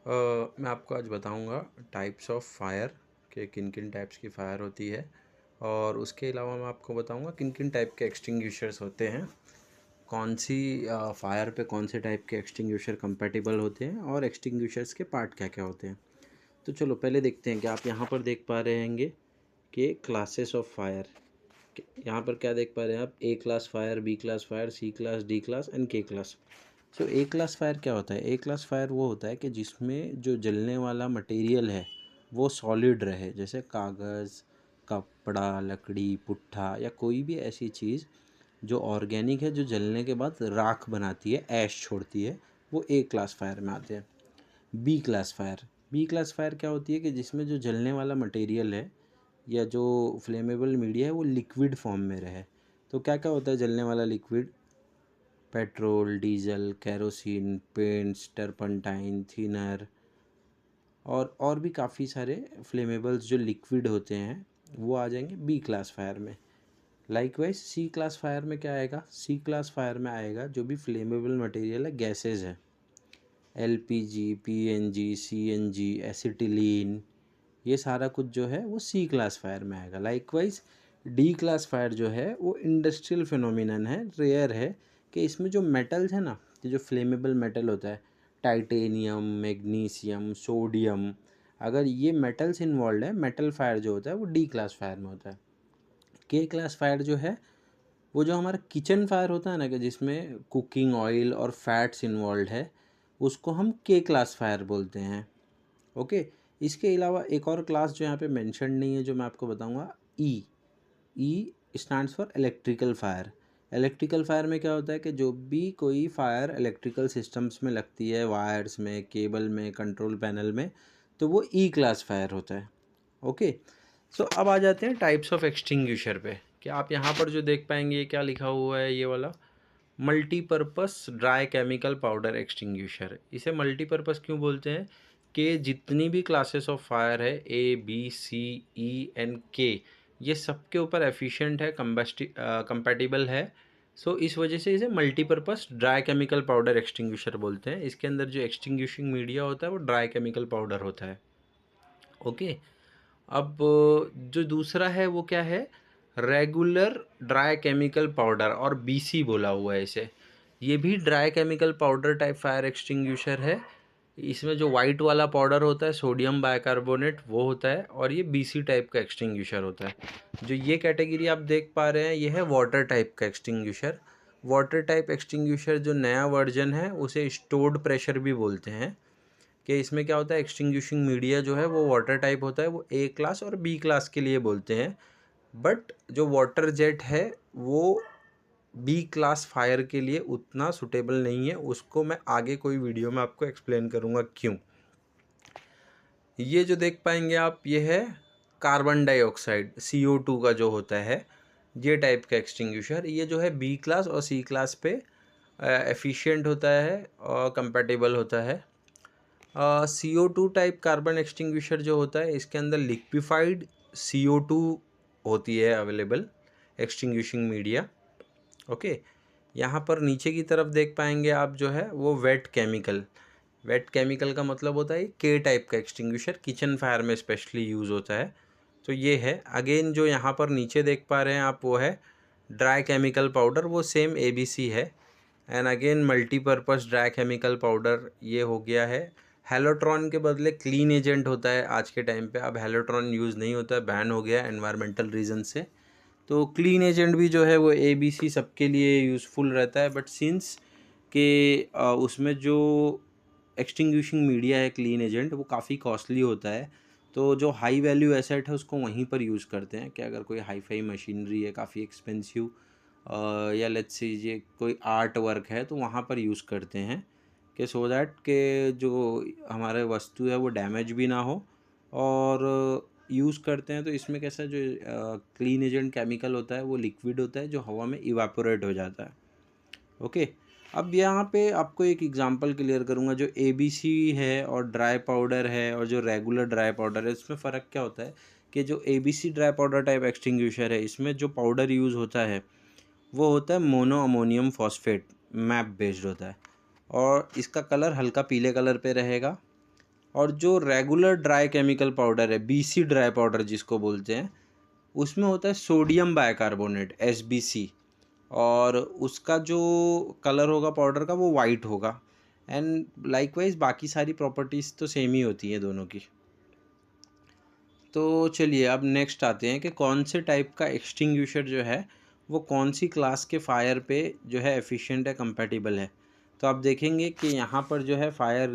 मैं आपको आज बताऊंगा टाइप्स ऑफ फायर कि किन किन टाइप्स की फ़ायर होती है, और उसके अलावा मैं आपको बताऊंगा किन किन टाइप के एक्सटिंग्विशर्स होते हैं, कौन सी फायर पे कौन से टाइप के एक्सटिंग्विशर कंपैटिबल होते हैं, और एक्सटिंग्विशर्स के पार्ट क्या क्या होते हैं। तो चलो पहले देखते हैं कि आप यहाँ पर देख पा रहे होंगे कि क्लासेस ऑफ फायर। यहाँ पर क्या देख पा रहे हैं आप? A class fire, B class fire, C class, D class and K class. So A class fire क्या होता है? ए क्लास फायर वो होता है कि जिसमें जो जलने वाला मटेरियल है वो सॉलिड रहे, जैसे कागज़, कपड़ा, लकड़ी, पुट्ठा या कोई भी ऐसी चीज़ जो ऑर्गेनिक है, जो जलने के बाद राख बनाती है, ऐश छोड़ती है, वो ए क्लास फायर में आते हैं। B class fire, B class fire क्या होती है कि जिसमें जो जलने वाला मटेरियल है या जो फ्लेमेबल मीडिया है वो लिक्विड फॉर्म में रहे। तो क्या क्या होता है जलने वाला liquid? Petrol, diesel, kerosene, paints, turpentine, thinner और भी काफ़ी सारे फ्लेमेबल्स जो लिक्विड होते हैं वो आ जाएंगे बी क्लास फायर में। लाइकवाइज सी क्लास फायर में क्या आएगा? सी क्लास फायर में आएगा जो भी फ्लेमेबल मटेरियल है, गैसेज है, एलपीजी, पीएनजी, सीएनजी, एसिटिलीन, ये सारा कुछ जो है वो सी क्लास फायर में आएगा। लाइकवाइज डी क्लास फायर जो है वो इंडस्ट्रियल फिनोमिनन है, रेयर है, कि इसमें जो मेटल्स है ना, कि जो फ्लेमेबल मेटल होता है, टाइटेनियम, मैग्नीशियम, सोडियम, अगर ये मेटल्स इन्वॉल्व है, मेटल फायर जो होता है वो डी क्लास फायर में होता है। के क्लास फायर जो है वो जो हमारा किचन फायर होता है ना, कि जिसमें कुकिंग ऑयल और फैट्स इन्वॉल्व है, उसको हम के क्लास फायर बोलते हैं। ओके। इसके अलावा एक और क्लास जो यहाँ पे मेंशन नहीं है जो मैं आपको बताऊंगा, E. E stands for electrical fire. Electrical fire में क्या होता है कि जो भी कोई फायर इलेक्ट्रिकल सिस्टम्स में लगती है, वायर्स में, केबल में, कंट्रोल पैनल में, तो वो ई क्लास फायर होता है। ओके। सो अब आ जाते हैं टाइप्स ऑफ एक्सटिंग्विशर पे। कि आप यहाँ पर जो देख पाएंगे ये क्या लिखा हुआ है, ये वाला multipurpose dry chemical powder extinguisher. इसे मल्टीपर्पस क्यों बोलते हैं? कि जितनी भी क्लासेस ऑफ फायर है, A B C E and के, ये सबके ऊपर एफिशिएंट है, कंपैटिबल है। सो इस वजह से इसे multipurpose dry chemical powder extinguisher बोलते हैं। इसके अंदर जो एक्सटिंग्विशिंग मीडिया होता है वो ड्राई केमिकल पाउडर होता है। ओके। अब जो दूसरा है वो क्या है? रेगुलर ड्राई केमिकल पाउडर, और बीसी बोला हुआ है इसे। ये भी dry chemical powder type fire extinguisher है। इसमें जो वाइट वाला पाउडर होता है, सोडियम बाइकार्बोनेट, वो होता है, और ये बीसी टाइप का एक्सटिंग्विशर होता है। जो ये कैटेगरी आप देख पा रहे हैं ये है वाटर टाइप का एक्सटिंग्विशर। वाटर टाइप एक्सटिंग्विशर जो नया वर्जन है उसे स्टोर्ड प्रेशर भी बोलते हैं। कि इसमें क्या होता है, एक्सटिंग्विशिंग मीडिया जो है वो वाटर टाइप होता है, वो ए क्लास और बी क्लास के लिए बोलते हैं। बट जो वाटर जेट है वो बी क्लास फायर के लिए उतना सुटेबल नहीं है, उसको मैं आगे कोई वीडियो में आपको एक्सप्लेन करूँगा क्यों। ये जो देख पाएंगे आप, ये है कार्बन डाइऑक्साइड, CO2 का जो होता है, ये टाइप का एक्सटिंग्विशर। ये जो है बी क्लास और सी क्लास पे एफिशिएंट होता है और कंपैटिबल होता है। CO2 टाइप कार्बन एक्सटिंग्विशर जो होता है, इसके अंदर लिक्विफाइड CO2 होती है अवेलेबल एक्सटिंग्विशिंग मीडिया। ओके। यहाँ पर नीचे की तरफ देख पाएंगे आप जो है वो वेट केमिकल। वेट केमिकल का मतलब होता है के टाइप का एक्सटिंग्विशर, किचन फायर में स्पेशली यूज़ होता है। तो ये है। अगेन जो यहाँ पर नीचे देख पा रहे हैं आप वो है ड्राई केमिकल पाउडर, वो सेम ABC है। And again multipurpose dry chemical powder ये हो गया है। हेलोट्रॉन के बदले क्लीन एजेंट होता है आज के टाइम पे। अब हेलोट्रॉन यूज़ नहीं होता है, बैन हो गया एनवायरमेंटल रीज़न से। तो क्लीन एजेंट भी जो है वो ABC सबके लिए यूज़फुल रहता है। बट सिंस के उसमें जो एक्सटिंग्विशिंग मीडिया है, क्लीन एजेंट, वो काफ़ी कॉस्टली होता है। तो जो हाई वैल्यू एसेट है उसको वहीं पर यूज़ करते हैं, कि अगर कोई हाई फाई मशीनरी है काफ़ी एक्सपेंसिव, या लेट्स लीजिए कोई आर्ट वर्क है, तो वहाँ पर यूज़ करते हैं कि सो दैट के जो हमारे वस्तु है वो डैमेज भी ना हो। और यूज़ करते हैं तो इसमें कैसा, जो क्लीन एजेंट केमिकल होता है वो लिक्विड होता है जो हवा में इवापोरेट हो जाता है। ओके। अब यहाँ पे आपको एक एग्जांपल क्लियर करूँगा। जो ABC है और ड्राई पाउडर है और जो रेगुलर ड्राई पाउडर है, इसमें फ़र्क क्या होता है कि जो ABC dry powder type extinguisher है, इसमें जो पाउडर यूज़ होता है वो होता है mono ammonium phosphate, map based होता है, और इसका कलर हल्का पीले कलर पे रहेगा। और जो रेगुलर ड्राई केमिकल पाउडर है, BC ड्राई पाउडर जिसको बोलते हैं, उसमें होता है सोडियम बाइकार्बोनेट, SBC, और उसका जो कलर होगा पाउडर का वो वाइट होगा। एंड लाइकवाइज बाकी सारी प्रॉपर्टीज़ तो सेम ही होती हैं दोनों की। तो चलिए अब नेक्स्ट आते हैं कि कौन से टाइप का एक्सटिंग्विशर जो है वो कौन सी क्लास के फायर पे जो है एफिशिएंट है, कंपैटिबल है। तो आप देखेंगे कि यहाँ पर जो है फायर